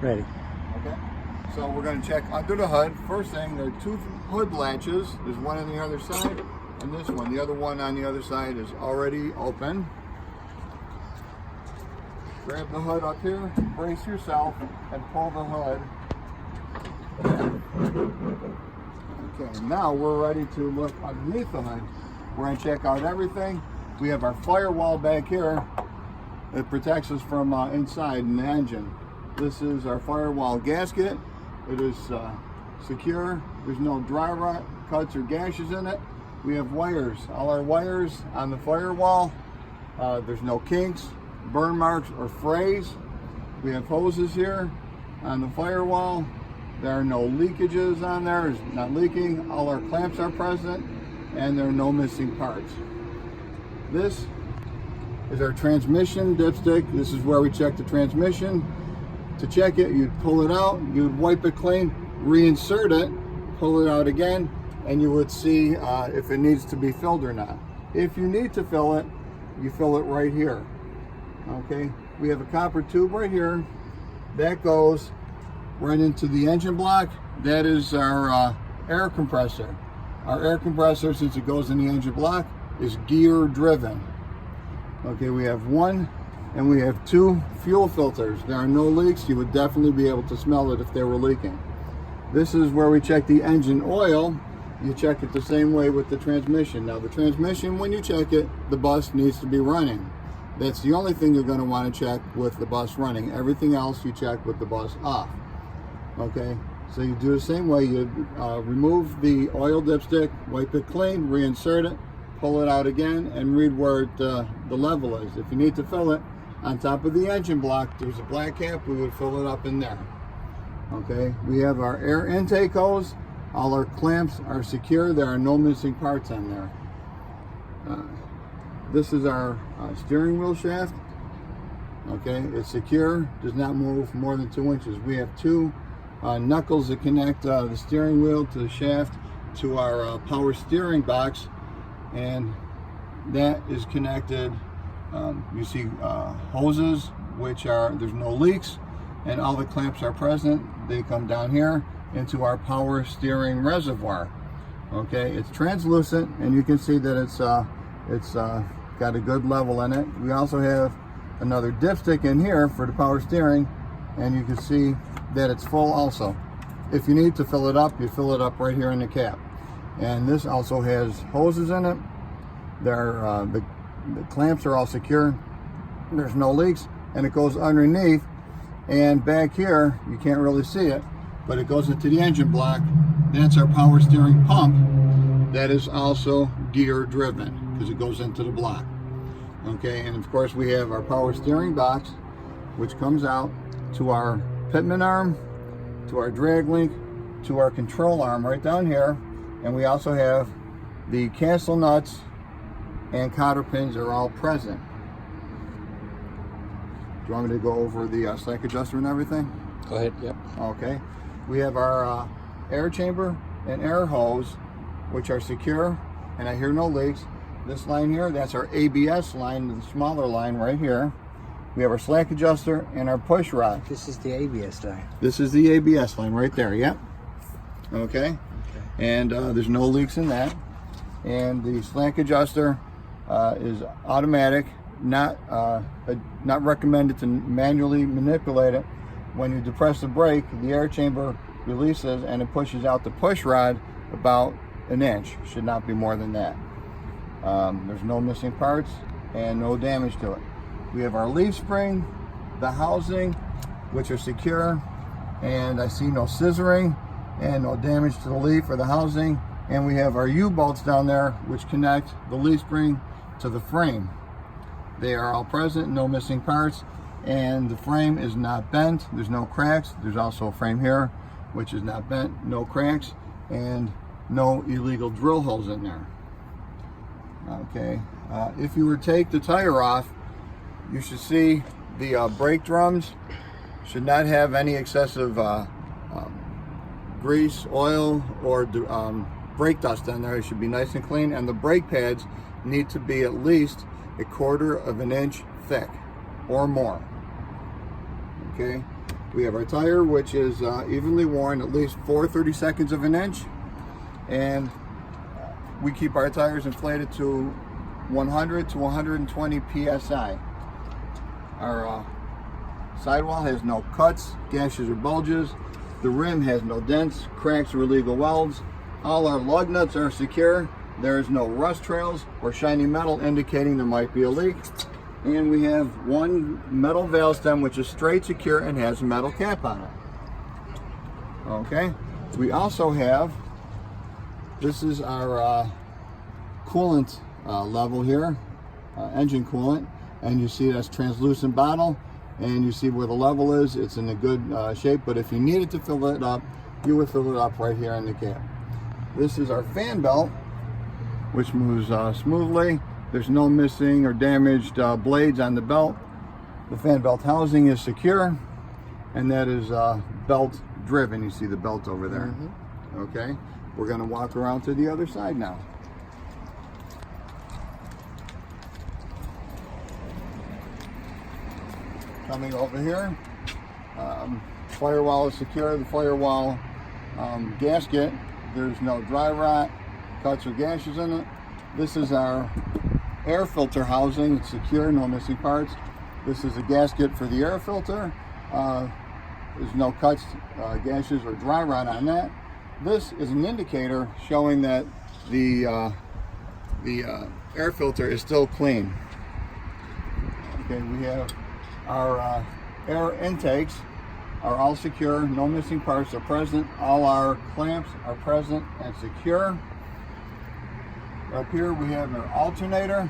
Ready. Okay. So we're going to check under the hood. First thing, there are two hood latches. There's one on the other side and this one. The other one on the other side is already open. Grab the hood up here, brace yourself, and pull the hood. Okay, now we're ready to look underneath the hood. We're going to check out everything. We have our firewall back here. It protects us from inside in the engine. This is our firewall gasket. It is secure. There's no dry rot, cuts, or gashes in it. We have wires. All our wires on the firewall. There's no kinks, burn marks, or frays. We have hoses here on the firewall. There are no leakages on there. It's not leaking. All our clamps are present, and there are no missing parts. This is our transmission dipstick. This is where we check the transmission. To check it, you'd pull it out, you'd wipe it clean, reinsert it, pull it out again, and you would see if it needs to be filled or not. If you need to fill it, you fill it right here. Okay, we have a copper tube right here that goes right into the engine block. That is our air compressor. Our air compressor, since it goes in the engine block, is gear driven. Okay, we have one and we have two fuel filters. There are no leaks. You would definitely be able to smell it if they were leaking. This is where we check the engine oil. You check it the same way with the transmission. Now the transmission, when you check it, the bus needs to be running. That's the only thing you're going to want to check with the bus running. Everything else you check with the bus off. Okay, so you do the same way. You remove the oil dipstick, wipe it clean, reinsert it, pull it out again, and read where the level is. If you need to fill it, on top of the engine block, there's a black cap. We would fill it up in there. Okay, we have our air intake hose. All our clamps are secure. There are no missing parts on there. This is our steering wheel shaft. Okay, it's secure, does not move more than 2 inches. We have two knuckles that connect the steering wheel to the shaft to our power steering box, and that is connected. You see hoses, which are, there's no leaks, and all the clamps are present. They come down here into our power steering reservoir. Okay, it's translucent, and you can see that it's got a good level in it. We also have another dipstick in here for the power steering, and you can see that it's full also. If you need to fill it up, you fill it up right here in the cap. And this also has hoses in it. The clamps are all secure. There's no leaks, and it goes underneath. And back here, you can't really see it, but it goes into the engine block. That's our power steering pump. That is also gear driven because it goes into the block. Okay, and of course we have our power steering box, which comes out to our pitman arm, to our drag link, to our control arm right down here, and we also have the castle nuts and cotter pins are all present. Do you want me to go over the slack adjuster and everything? Go ahead. Yep. Okay. We have our air chamber and air hose, which are secure, and I hear no leaks. This line here, that's our ABS line, the smaller line right here. We have our slack adjuster and our push rod. This is the ABS line. This is the ABS line right there, yep. Okay. And there's no leaks in that. And the slack adjuster is automatic, not recommended to manually manipulate it. When you depress the brake, the air chamber releases and it pushes out the push rod about an inch. Should not be more than that. There's no missing parts and no damage to it. We have our leaf spring, the housing, which are secure, and I see no scissoring and no damage to the leaf or the housing. And we have our U-bolts down there, which connect the leaf spring to the frame. They are all present, no missing parts, and the frame is not bent. There's no cracks. There's also a frame here, which is not bent, no cracks, and no illegal drill holes in there. Okay, if you were to take the tire off, you should see the brake drums should not have any excessive grease, oil, or brake dust in there. It should be nice and clean, and the brake pads need to be at least 1/4 of an inch thick or more. Okay, We have our tire, which is evenly worn, at least 4/32 of an inch, and we keep our tires inflated to 100 to 120 psi. Our sidewall has no cuts, gashes, or bulges. The rim has no dents, cracks, or illegal welds. All our lug nuts are secure. There is no rust trails or shiny metal indicating there might be a leak. And we have one metal valve stem which is straight, secure, and has a metal cap on it. Okay. We also have, this is our coolant level here, engine coolant, and you see that's translucent bottle, and you see where the level is. It's in a good shape, but if you needed to fill it up, you would fill it up right here in the cap. This is our fan belt, which moves smoothly. There's no missing or damaged blades on the belt. The fan belt housing is secure, and that is belt driven. You see the belt over there. Okay, we're going to walk around to the other side now. Coming over here, firewall is secure. The firewall gasket, there's no dry rot, cuts, or gashes in it. This is our air filter housing. It's secure, no missing parts. This is a gasket for the air filter. There's no cuts, gashes, or dry rot on that. This is an indicator showing that the air filter is still clean. Okay, we have our air intakes are all secure, no missing parts are present. All our clamps are present and secure. Up here we have our alternator.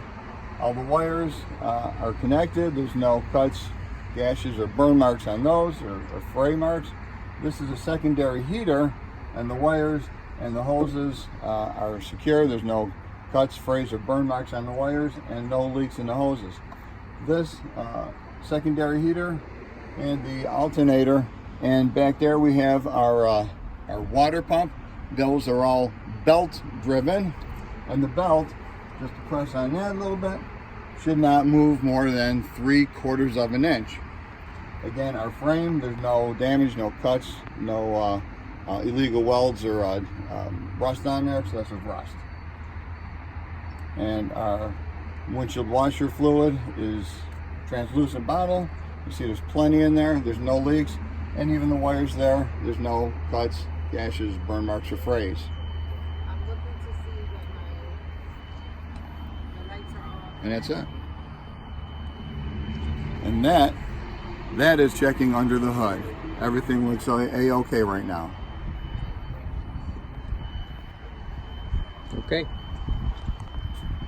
All the wires are connected. There's no cuts, gashes, or burn marks on those, or fray marks. This is a secondary heater, and the wires and the hoses are secure. There's no cuts, frays, or burn marks on the wires, and no leaks in the hoses. This secondary heater and the alternator, and back there we have our water pump. Those are all belt driven, and the belt, just to press on that a little bit, should not move more than 3/4 of an inch. Again, our frame, there's no damage, no cuts, no illegal welds or rust on there, so that's a rust. And our windshield washer fluid is translucent bottle. You see there's plenty in there. There's no leaks, and even the wires there, there's no cuts, gashes, burn marks, or frays. I'm looking to see when the lights are off. And that's it. And that is checking under the hood. Everything looks A-okay right now. Okay.